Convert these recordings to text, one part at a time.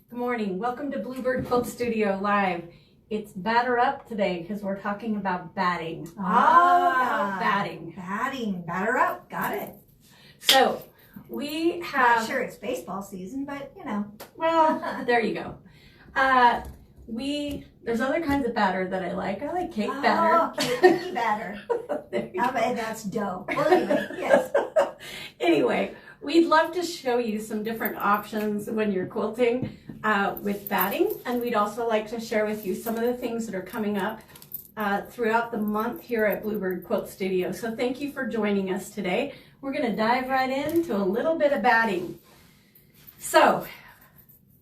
Good morning. Welcome to Bluebird Quilt Studio Live. It's Batter Up today because we're talking about batting. All about batting. Batter up. Got it. So we have... Not sure it's baseball season, but you know. Well, there you go. There's other kinds of batter that I like. I like cake batter. Oh, cookie batter. That's dough. Well, anyway, yes. Anyway, we'd love to show you some different options when you're quilting with batting, and we'd also like to share with you some of the things that are coming up throughout the month here at Bluebird Quilt Studio. So thank you for joining us today. We're going to dive right into a little bit of batting. So,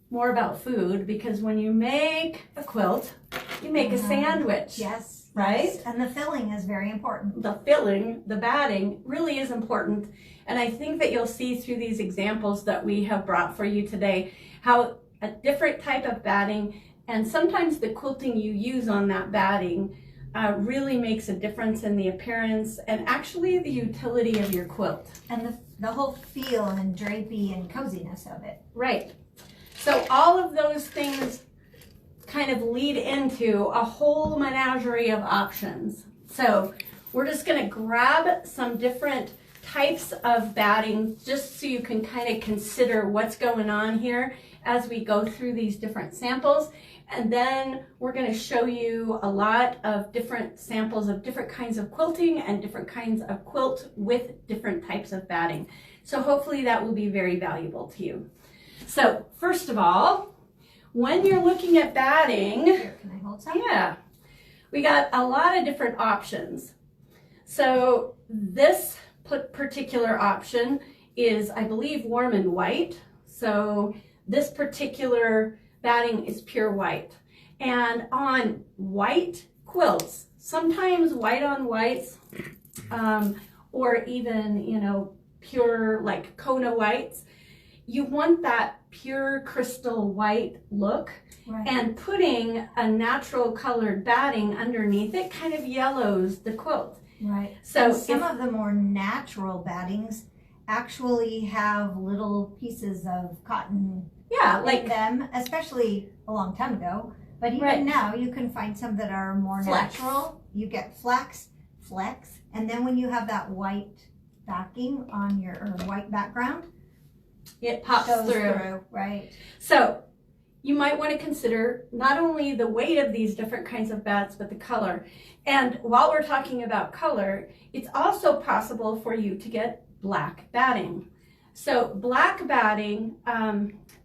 more about food, because when you make a quilt, you make a sandwich. Yes. Right? Yes. And the filling is very important. The filling, the batting, really is important. And I think that you'll see through these examples that we have brought for you today how a different type of batting and sometimes the quilting you use on that batting really makes a difference in the appearance and actually the utility of your quilt. And the whole feel and drapey and coziness of it. Right. So all of those things kind of lead into a whole menagerie of options. So we're just going to grab some different types of batting just so you can kind of consider what's going on here as we go through these different samples. And then we're going to show you a lot of different samples of different kinds of quilting and different kinds of quilt with different types of batting. So hopefully that will be very valuable to you. So first of all, when you're looking at batting, Here, can I hold some? Yeah, we got a lot of different options. So this particular option is, I believe, warm and white. So this particular batting is pure white. And on white quilts, sometimes white on whites, or even, you know, pure like Kona whites, you want that pure crystal white look. Right. And putting a natural colored batting underneath it kind of yellows the quilt. Right. So and some of the more natural battings actually have little pieces of cotton like them, especially a long time ago. But even now, you can find some that are more natural. You get flex, and then when you have that white backing on your white background, it pops through. Right. So you might want to consider not only the weight of these different kinds of bats, but the color. And while we're talking about color, it's also possible for you to get black batting. So black batting,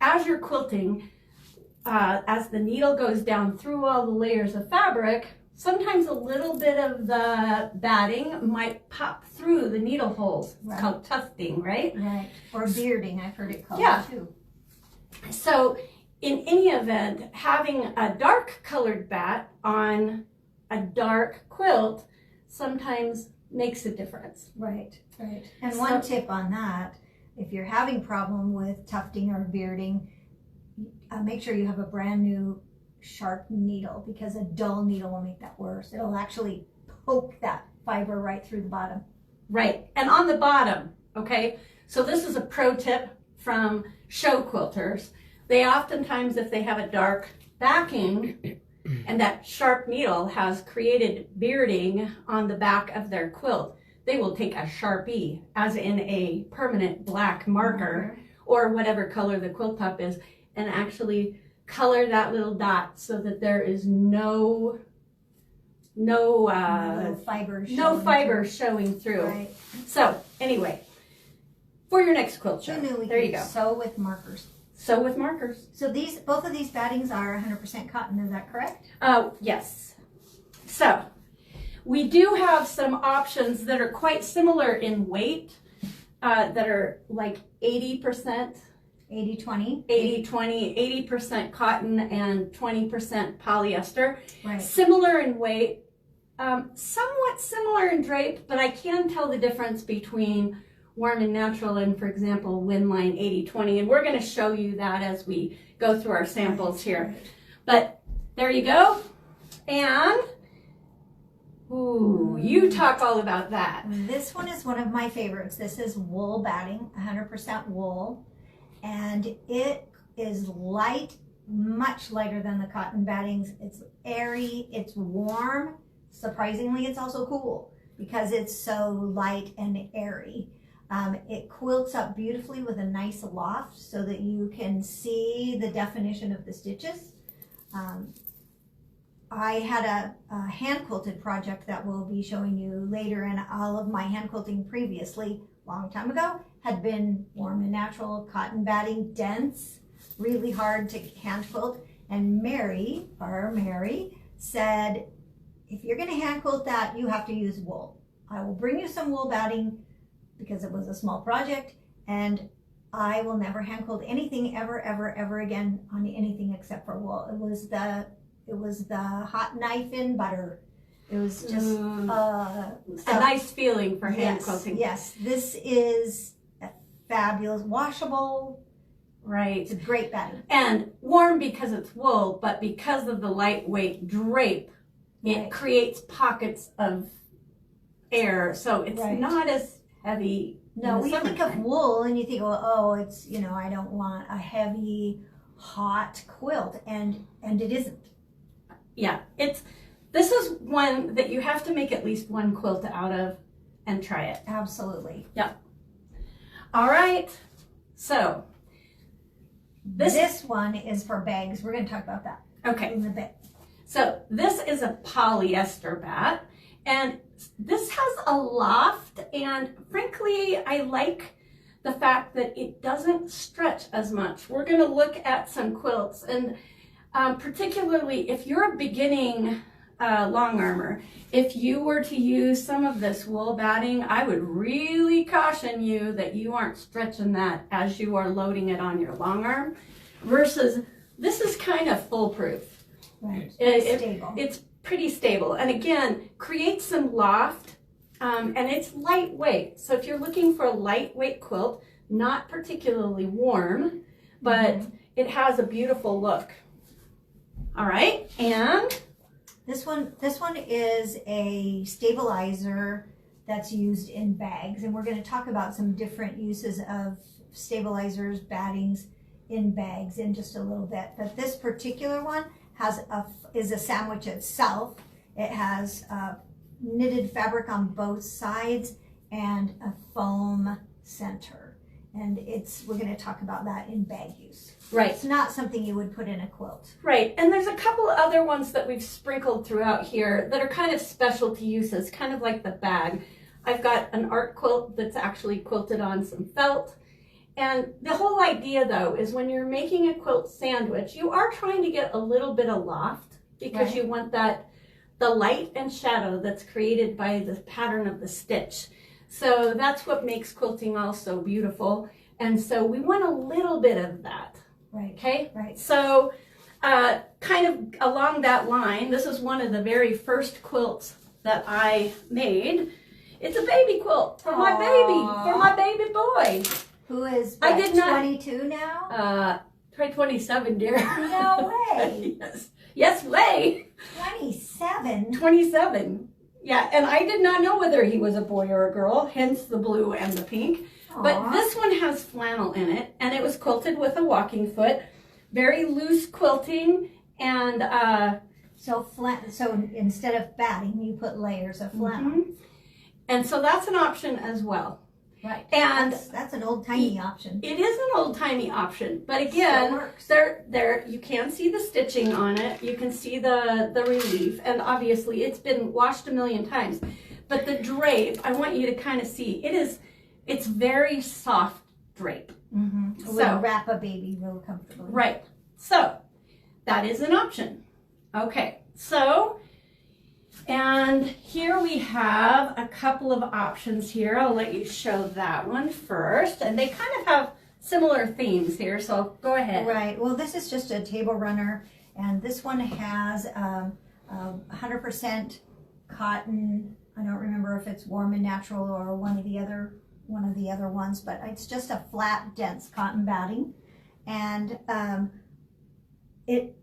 as you're quilting, as the needle goes down through all the layers of fabric, sometimes a little bit of the batting might pop through the needle holes. It's called tufting, right? Right. Or bearding, I've heard it called too. So in any event, having a dark colored bat on a dark quilt sometimes makes a difference. Right. And one tip on that, if you're having problem with tufting or bearding, make sure you have a brand new sharp needle, because a dull needle will make that worse. It'll actually poke that fiber right through the bottom. Right. And on the bottom, okay? So this is a pro tip from show quilters. They oftentimes, if they have a dark backing and that sharp needle has created bearding on the back of their quilt, they will take a Sharpie, as in a permanent black marker, or whatever color the quilt top is, and actually color that little dot so that there is no fiber showing through. Right. So anyway, for your next quilt show, there you go. Sew with markers. Sew with markers. So both of these battings are 100% cotton, is that correct? Yes. So we do have some options that are quite similar in weight, that are like 80%. 80-20? 80-20, 80% cotton and 20% polyester. Right. Similar in weight, somewhat similar in drape, but I can tell the difference between warm and natural and, for example, Windline 80-20, and we're going to show you that as we go through our samples here. But there you go. And ooh, you talk all about that. This one is one of my favorites. This is wool batting, 100% wool. And it is light much lighter than the cotton battings. It's airy, it's warm. Surprisingly, it's also cool because it's so light and airy. It quilts up beautifully with a nice loft so that you can see the definition of the stitches. I had a hand quilted project that we'll be showing you later, and all of my hand quilting previously, long time ago, had been warm and natural, cotton batting, dense, really hard to hand quilt. And Mary, our Mary, said, if you're gonna hand quilt that, you have to use wool. I will bring you some wool batting because it was a small project, and I will never hand quilt anything ever, ever, ever again on anything except for wool. It was the hot knife in butter. It was just a nice feeling for hand quilting. Yes, this is a fabulous, washable. Right. It's a great batting. And warm because it's wool, but because of the lightweight drape, it creates pockets of air, so it's not as heavy. No, we think of wool and you think, oh, it's, I don't want a heavy, hot quilt, and it isn't. Yeah, this is one that you have to make at least one quilt out of and try it. Absolutely. Yeah. All right. So this one is for bags. We're going to talk about that. Okay. In the bag. So this is a polyester bat, and this has a loft, and frankly, I like the fact that it doesn't stretch as much. We're going to look at some quilts, and particularly if you're a beginning long armor, if you were to use some of this wool batting, I would really caution you that you aren't stretching that as you are loading it on your long arm, versus this is kind of foolproof. Right. It's pretty stable, and again, creates some loft, and it's lightweight. So if you're looking for a lightweight quilt, not particularly warm, but it has a beautiful look. All right, and this one is a stabilizer that's used in bags, and we're going to talk about some different uses of stabilizers, battings in bags in just a little bit. But this particular one is a sandwich itself. It has knitted fabric on both sides and a foam center, and we're going to talk about that in bag use. Right. It's not something you would put in a quilt. Right, and there's a couple other ones that we've sprinkled throughout here that are kind of specialty uses, kind of like the bag. I've got an art quilt that's actually quilted on some felt. And the whole idea, though, is when you're making a quilt sandwich, you are trying to get a little bit of loft because you want the light and shadow that's created by the pattern of the stitch. So that's what makes quilting also beautiful. And so we want a little bit of that. Right. Okay? Right. So kind of along that line, this is one of the very first quilts that I made. It's a baby quilt for my baby boy. Who is 22 now? 27, dear. No way. Yes, way. 27? 27. Yeah, and I did not know whether he was a boy or a girl, hence the blue and the pink. Aww. But this one has flannel in it, and it was quilted with a walking foot. Very loose quilting, and so instead of batting, you put layers of flannel. And so that's an option as well. Right. And that's an old-timey option. It is an old-timey option, but again, there you can see the stitching on it. You can see the relief, and obviously it's been washed a million times. But the drape, I want you to kind of see, it's very soft drape. It will wrap a baby real comfortably. Right. So that is an option. Okay. So, and here we have a couple of options here. I'll let you show that one first. And they kind of have similar themes here, so go ahead. Right. Well, this is just a table runner, and this one has 100% cotton. I don't remember if it's warm and natural or one of the other ones, but it's just a flat, dense cotton batting. And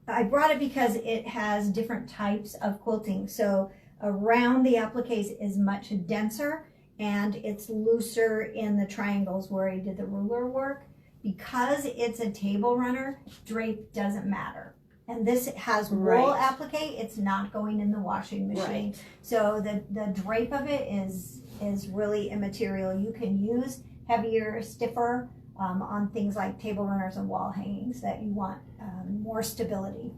I brought it because it has different types of quilting. So around the appliques is much denser, and it's looser in the triangles where I did the ruler work. because it's a table runner, drape doesn't matter. And this has wool Right. applique, it's not going in the washing machine. Right. So the drape of it is really immaterial. You can use heavier, stiffer on things like table runners and wall hangings that you want more stability.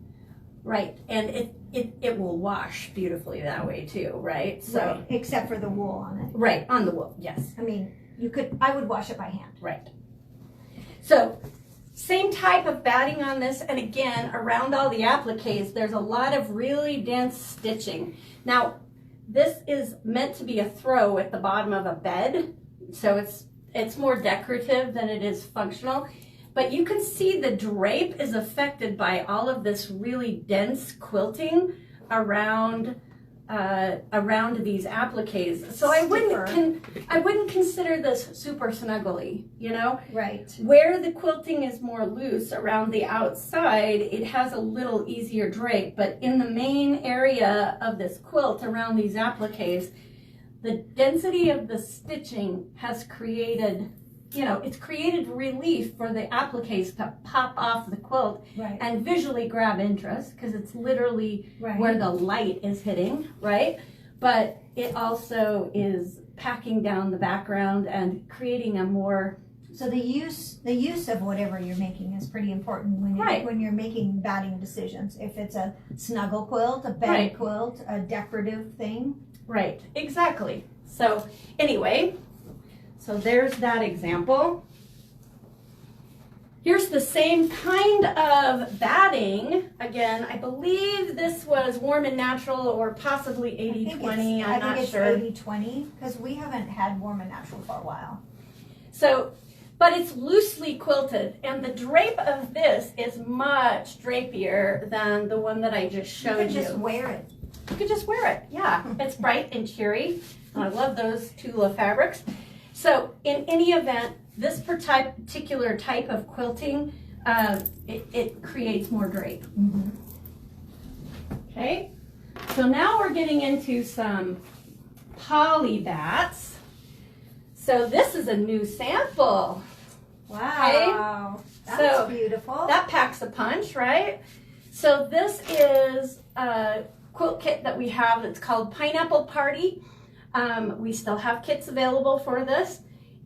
Right, and it will wash beautifully that way too, right? So Right, except for the wool on it. right, on the wool, yes. I mean, I would wash it by hand. Right. So same type of batting on this, and again, around all the appliques, there's a lot of really dense stitching. Now, this is meant to be a throw at the bottom of a bed, so it's more decorative than it is functional. But you can see the drape is affected by all of this really dense quilting around these appliques. So I wouldn't consider this super snuggly, you know? Right. Where the quilting is more loose around the outside, it has a little easier drape, but in the main area of this quilt around these appliques, the density of the stitching has created, it's created relief for the appliques to pop off the quilt Right. and visually grab interest, because it's literally Right. where the light is hitting, right? But it also is packing down the background and creating a more... So the use of whatever you're making is pretty important when you're making batting decisions. If it's a snuggle quilt, a bed Right. quilt, a decorative thing. Right, exactly. So anyway, so there's that example. Here's the same kind of batting. Again, I believe this was Warm and Natural or possibly 80-20. I'm not sure. I think it's 80-20 because we haven't had Warm and Natural for a while. So, but it's loosely quilted, and the drape of this is much drapier than the one that I just showed you. You can just wear it. You could just wear it, yeah. It's bright and cheery. And I love those Tula fabrics. So in any event, this particular type of quilting, it creates more drape. Mm-hmm. Okay, so now we're getting into some poly bats. So this is a new sample. Wow, that's beautiful. That packs a punch, right? So this is a quilt kit that we have that's called Pineapple Party. We still have kits available for this,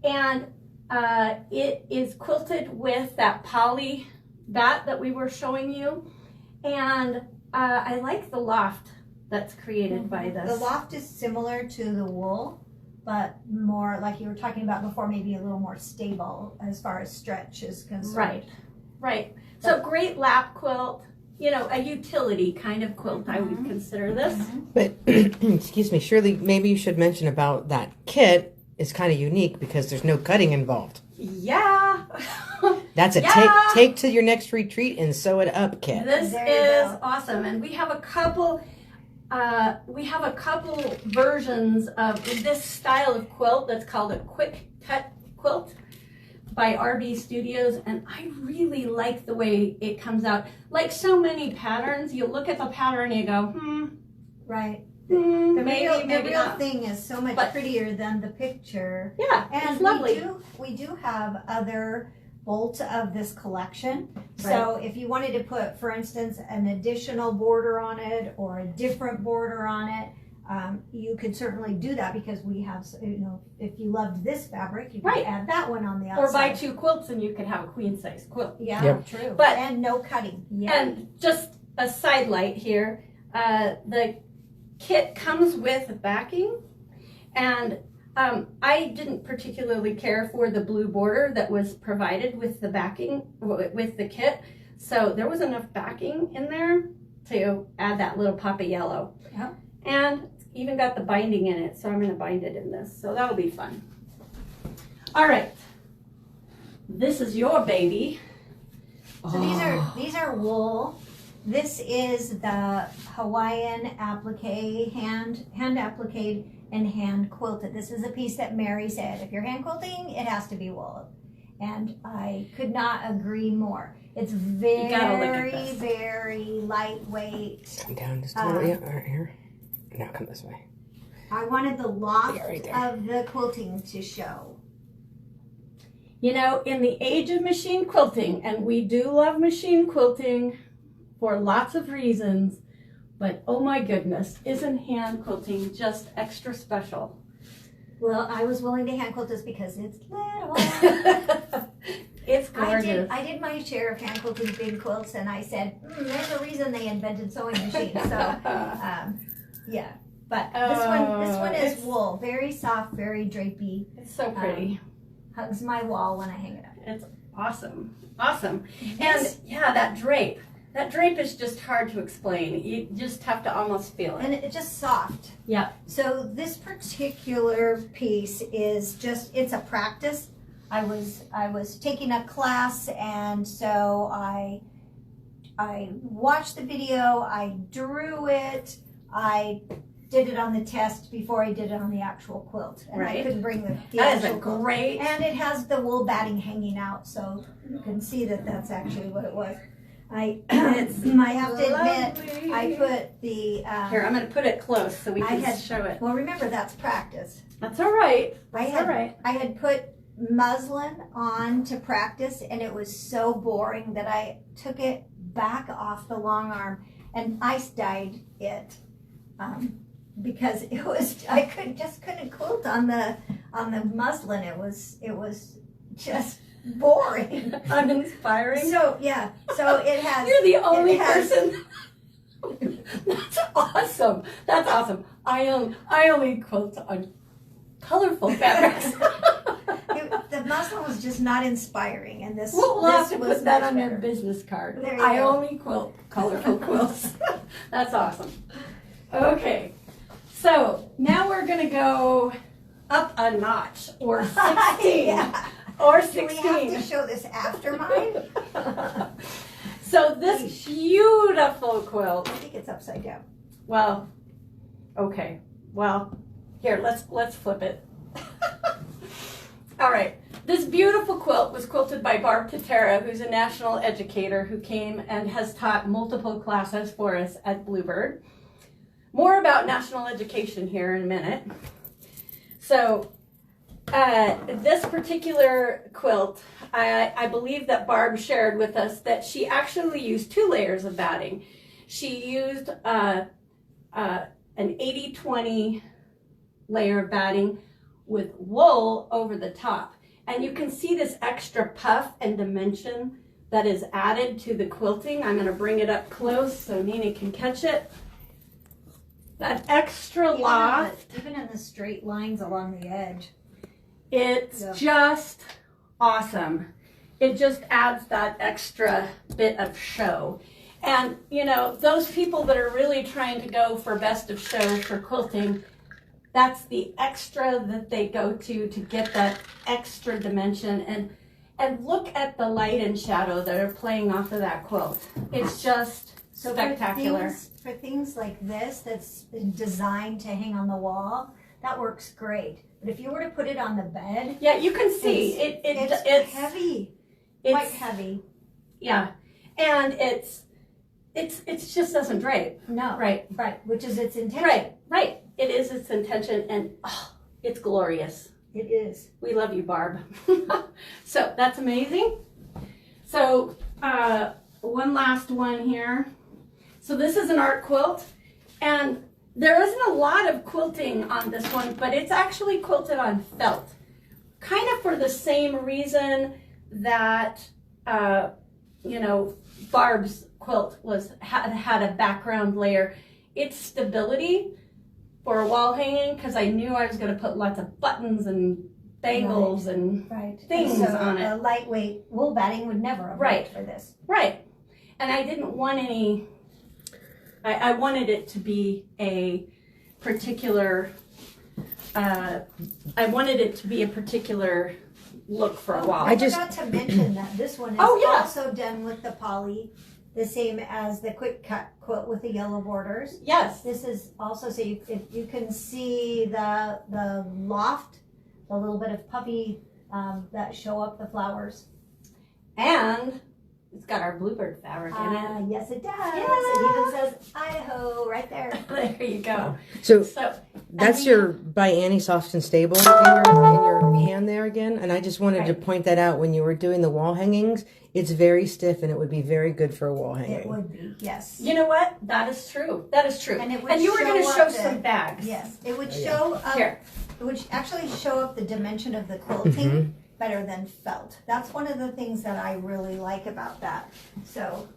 and it is quilted with that poly bat that we were showing you, and I like the loft that's created by this. The loft is similar to the wool, but more like you were talking about before, maybe a little more stable as far as stretch is concerned. Right, right. So great lap quilt. A utility kind of quilt, I would consider this. But, excuse me, surely maybe you should mention about that kit is kind of unique because there's no cutting involved. Yeah. That's a Yeah. take to your next retreat and sew it up kit. This There you is go. awesome. And we have a couple versions of this style of quilt that's called a quick cut quilt by RB Studios, and I really like the way it comes out. Like so many patterns, you look at the pattern and you go, Right. maybe The real not. thing is so much But- prettier than the picture. Yeah, And it's lovely. we do have other bolts of this collection. So if you wanted to put, for instance, an additional border on it or a different border on it, you could certainly do that because we have, if you loved this fabric, you could Right. add that one on the outside. Or buy two quilts and you could have a queen size quilt. Yeah, Yep. true. But- and no cutting. Yeah. And just a side light here, the kit comes with backing, and I didn't particularly care for the blue border that was provided with the backing, with the kit, so there was enough backing in there to add that little pop of yellow. Yep. And even got the binding in it, so I'm going to bind it in this, so that'll be fun. All right, this is your baby. So these are wool. This is the Hawaiian applique, hand applique and hand quilted. This is a piece that Mary said, if you're hand quilting, it has to be wool. And I could not agree more. It's gotta look at very, this. very lightweight. Come down just a little. Yeah, all right, here. Now come this way. I wanted the loft Yeah, right there. of the quilting to show. You know, in the age of machine quilting, and we do love machine quilting for lots of reasons, but oh my goodness, isn't hand quilting just extra special? Well, I was willing to hand quilt this because it's little. It's gorgeous. I did my share of hand quilting big quilts, and I said, there's a reason they invented sewing machines. So, yeah. But this one is wool, very soft, very drapey. It's so pretty. Hugs my wall when I hang it up. It's awesome, awesome. And yeah, that drape is just hard to explain. You just have to almost feel it. And it's just soft. Yeah. So this particular piece is just, it's a practice. I was taking a class, and so I watched the video, I drew it, I did it on the test before I did it on the actual quilt. And I couldn't bring the that is actual a quilt. great. And it has the wool batting hanging out, so you can see that that's actually what it was. I have to admit, I put the... Here, I'm going to put it close so we can show it. Well, remember, that's practice. That's all right. I had put muslin on to practice, and it was so boring that I took it back off the long arm and ice dyed it because it was just couldn't quilt on the muslin. It was just boring, uninspiring. So yeah, so it has. You're the only person. That's awesome. That's awesome. I only quilt on colorful fabrics. The muslin was just not inspiring, and this. We'll have to was put that on better. your business card. There you I go. only quilt colorful quilts. That's awesome. Okay, so now we're gonna go up a notch, or 16, Yeah. or Do 16. we have to show this after mine? So this beautiful quilt. I think it's upside down. Well, okay. Well, here, let's flip it. All right. This beautiful quilt was quilted by Barb Patera, who's a national educator who came and has taught multiple classes for us at Bluebird. More about national education here in a minute. So, this particular quilt, I believe that Barb shared with us that she actually used 2 layers of batting. She used an 80-20 layer of batting with wool over the top. And you can see this extra puff and dimension that is added to the quilting. I'm going to bring it up close so Nina can catch it. That extra loft. Even in the straight lines along the edge. It's just awesome. It just adds that extra bit of show. And, you know, those people that are really trying to go for best of show for quilting, that's the extra that they go to get that extra dimension. And look at the light and shadow that are playing off of that quilt. It's just spectacular. For things like this that's designed to hang on the wall, that works great. But if you were to put it on the bed, Yeah, you can see it's heavy, quite heavy. Yeah, and it's just doesn't drape. No, Right. which is its intention. Right. It is its intention, and it's glorious. It is. We love you, Barb. So that's amazing. So one last one here. So this is an art quilt, and there isn't a lot of quilting on this one, but it's actually quilted on felt. Kind of for the same reason that, Barb's quilt had a background layer. It's stability for a wall hanging, because I knew I was going to put lots of buttons and bangles and things so on it. A lightweight wool batting would never have worked for this. Right. And I didn't want any, I wanted it to be a particular, look for a wall. I forgot to mention that this one is also done with the poly, the same as the quick cut quilt with the yellow borders. Yes. This is also, so you can see the loft, the little bit of puffy that show up the flowers. And It's got our Bluebird fabric in it. Yes, it does. Yeah. It even says Idaho right there. There you go. So So that's your by Annie Soft and Stable in your hand there again. And I just wanted to point that out when you were doing the wall hangings. It's very stiff and it would be very good for a wall hanging. It would be, yes. you know what? That is true. That is true. And it would you were going to show show up some bags. Yes, it would show up. Here. It would actually show up the dimension of the quilting better than felt. That's one of the things that I really like about that. So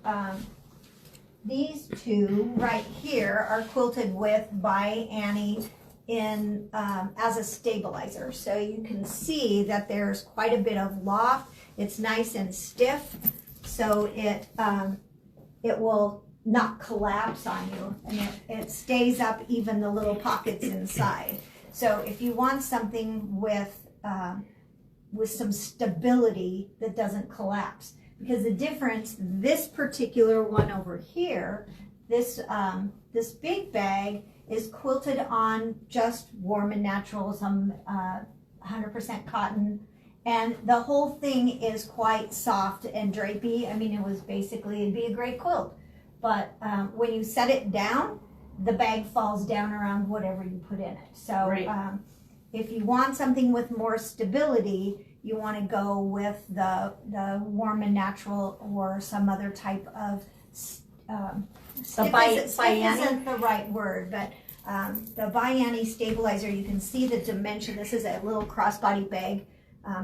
these two right here are quilted with by Annie in as a stabilizer. So you can see that there's quite a bit of loft. It's nice and stiff, so it will not collapse on you, and it stays up even the little pockets inside. So if you want something with some stability that doesn't collapse, because the difference, this particular one over here, this big bag is quilted on just warm and natural, some 100% cotton, and the whole thing is quite soft and drapey. I mean, it'd be a great quilt, but when you set it down, the bag falls down around whatever you put in it. So if you want something with more stability, you want to go with the warm and natural or some other type of stiff isn't the right word, but the by Annie stabilizer, you can see the dimension. This is a little crossbody bag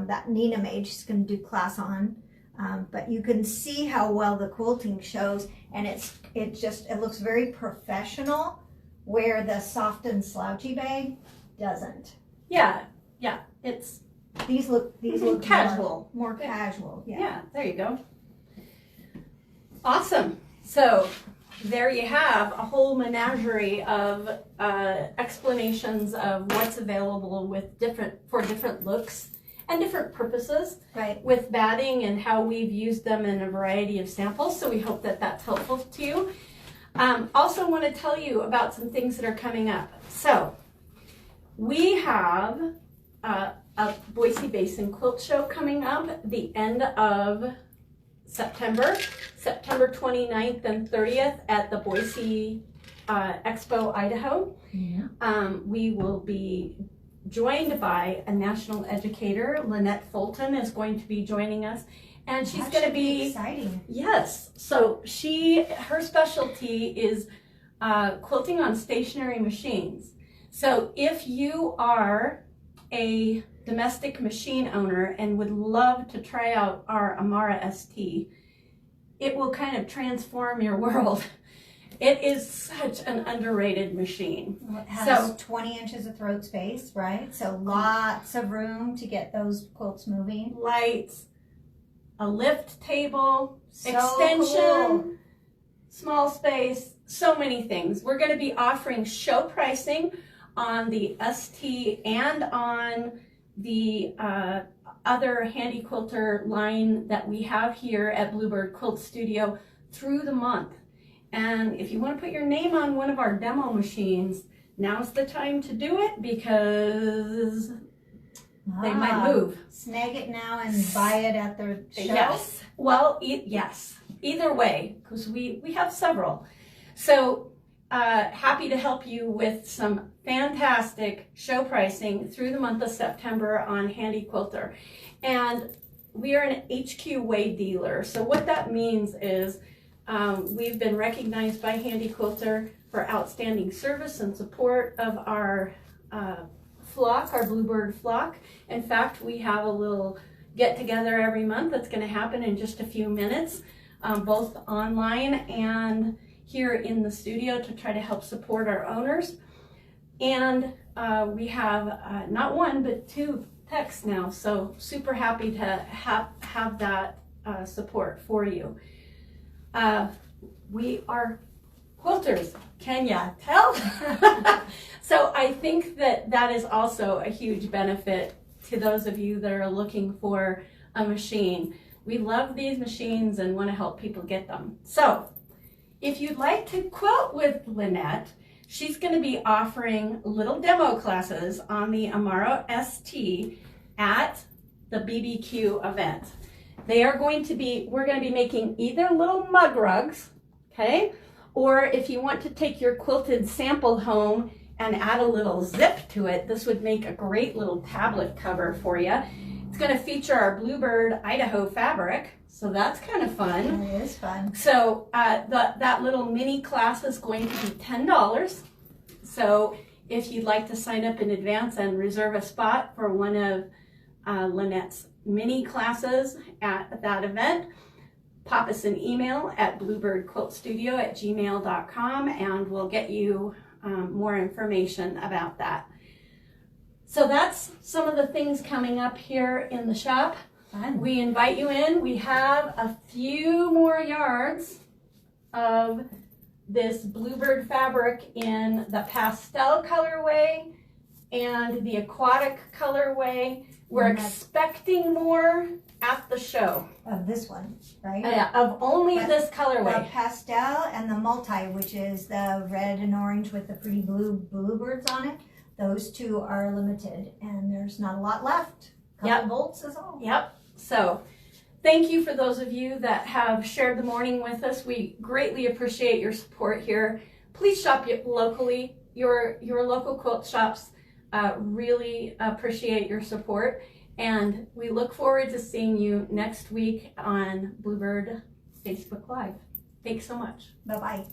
that Nina made. She's going to do class on, but you can see how well the quilting shows, and it looks very professional, where the soft and slouchy bag doesn't. Yeah. It's these look casual, more casual. Yeah. There you go. Awesome. So there you have a whole menagerie of explanations of what's available for different looks and different purposes, right, with batting and how we've used them in a variety of samples. So we hope that that's helpful to you. Also want to tell you about some things that are coming up. So we have a Boise Basin Quilt Show coming up the end of September 29th and 30th at the Boise Expo, Idaho. Yeah. We will be joined by a national educator. Lynette Fulton is going to be joining us, and she's going to be exciting. Yes. So her specialty is quilting on stationary machines. So if you are a domestic machine owner and would love to try out our Amara ST, it will kind of transform your world. It is such an underrated machine. It has 20 inches of throat space, right? So lots of room to get those quilts moving. Lights, a lift table, So extension, cool. small space, so many things. We're going to be offering show pricing on the ST and on the other handy quilter line that we have here at Bluebird Quilt Studio through the month. And if you want to put your name on one of our demo machines, now's the time to do it, because they might move. Snag it now and buy it at the show. Yes. Well, yes. Either way, because we have several. So happy to help you with some fantastic show pricing through the month of September on Handy Quilter. And we are an HQ Way dealer. So what that means is we've been recognized by Handy Quilter for outstanding service and support of our flock, our Bluebird flock. In fact, we have a little get together every month that's going to happen in just a few minutes, both online and here in the studio, to try to help support our owners. And we have not one, but 2 techs now. So super happy to have that support for you. We are quilters, can ya tell? So I think that is also a huge benefit to those of you that are looking for a machine. We love these machines and want to help people get them. So if you'd like to quilt with Lynette, she's going to be offering little demo classes on the Amara ST at the BBQ event. we're going to be making either little mug rugs, okay? Or if you want to take your quilted sample home and add a little zip to it, this would make a great little tablet cover for you. It's going to feature our Bluebird Idaho fabric, so that's kind of fun. It is fun. So that little mini class is going to be $10. So if you'd like to sign up in advance and reserve a spot for one of Lynette's mini classes at that event, pop us an email at bluebirdquiltstudio@gmail.com and we'll get you more information about that. So that's some of the things coming up here in the shop. Fun. We invite you in. We have a few more yards of this Bluebird fabric in the pastel colorway and the aquatic colorway. We're expecting more at the show. Of this one, right? Of only this The colorway. pastel and the multi, which is the red and orange with the pretty bluebirds on it. Those two are limited, and there's not a lot left. Couple bolts is all. Yep. So thank you for those of you that have shared the morning with us. We greatly appreciate your support here. Please shop locally. Your local quilt shops really appreciate your support. And we look forward to seeing you next week on Bluebird Facebook Live. Thanks so much. Bye-bye.